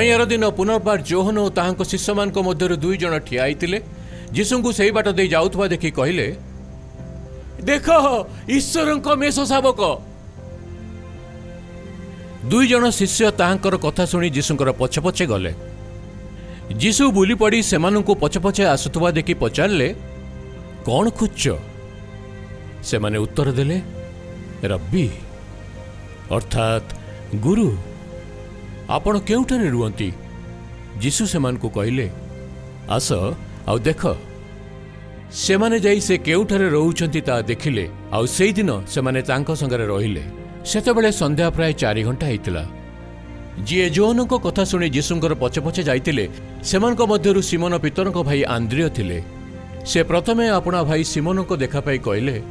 तैयार दिन पुनर्बार जोहन और ताहांको शिष्य मान मध्य दुई जन ठिया होते जीशु को सही बाट दे जाउथबा देखि कहले, देख ईश्वर मेष शावक। दुई जन शिष्य ताहांकर कथा सुनी जीशुंकर पछे पछे गले। जीशु बुली पड़ी सेमानंकु पछे पछे आसुथबा देखि पचारले, कौन खोज? से माने उत्तर देले, रब्बी अर्थात गुरु, आपण केउठारे रुहंती? जीशु सेमानकु कहले, आस आउ देख। सेमाने जाई से केउठारे रहउछंती ता देखिले, आउ सेई दिन सेमाने तांको संगरे रहिले। सेतेबेले संध्या प्राय 4 घंटा हेतिला। जी जोहनक कथा शुणी जीशुंकर पछे पछे जाइतिले सेमानक मध्यरु सिमोन पितरक भाई आंद्रिय थिले। से प्रथमे अपना भाई सिमोनक देखा पाई कहले,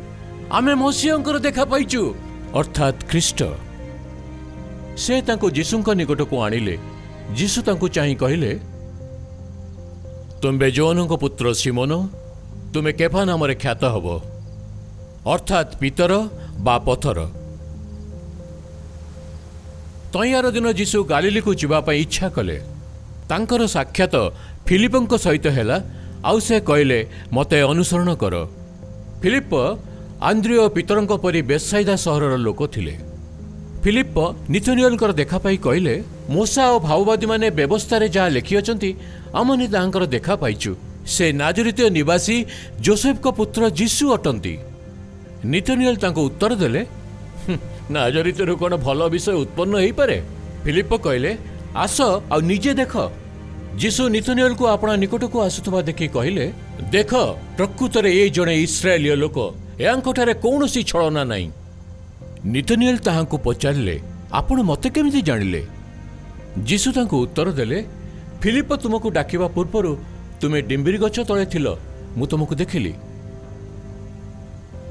आमे मसीहंकर देखा पाइचु, अर्थात ख्रीष्ट। से तांको जीशुंक निकटको आनिले। जीशु तांको चाहि कहले, तुम्बे जोहनक पुत्र सिमोन, तुमे केफा नामरे ख्यात हबो, अर्थात पितर बा पथर। तैयार दिन जीशु गालिली को जीवा इच्छा कले। तांकर साक्षात फिलिपंक सहित हैला। आउ से कहले, मते अनुसरण कर। फिलिप आंद्रिय पितरंक परी बेतसाइदा सहरर लोक थिले। फिलिप निथुनियलकर देखा पाई कहले, मूसा और भाववादी माने व्यवस्था रे जहाँ लिखि अछंती आमने तांकर देखा पाइचु। से नाजरीतीय निवासी जोसेफ को पुत्र जीशु अटंती। निथुनियल तांको उत्तर देले, नाजरीतीय कौन भल विषय उत्पन्न हो पारे? फिलिप कहले, आस आ निजे देख। जीशु निथुनियल को अपना निकट को आसुथबा देखि कहले, देख प्रकृत रे ये जड़े इस्राएलीय लोक, यांठारे कौन सी छलना नाई। निथुनियल ताहांको पचारले, आपण मते केमिति जानिले? जीशु तांको उत्तर देले, फिलिप तुमको डाकिबा पूर्वरु तुमे डिम्बिरी गछ तळे थिलो, मु तुमको देखिली।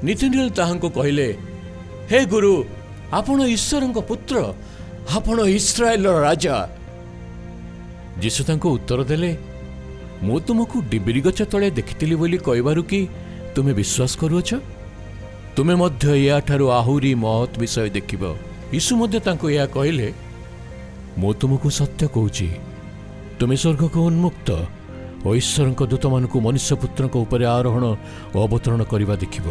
निथुनियल ताहांको कहले, हे गुरु, आपण ईश्वरंक पुत्र, आपण इस्राएल राजा। जीशु तांको उत्तर देले, मु तुमको डिबिरी गछ तळे देखितिली बोली कहबारु कि तुमे विश्वास करूअछ? तुमे मध्य या ठारू आहुरी महत् विषय देखिब। यीशु मध्य तांको या कहले, मु तुमको सत्य कहूची, तुमे स्वर्ग को उन्मुक्त और ईश्वरंक दूत मानकु मनुष्य पुत्रंक उपरे आरोहण और अवतरण करिबा देखिब।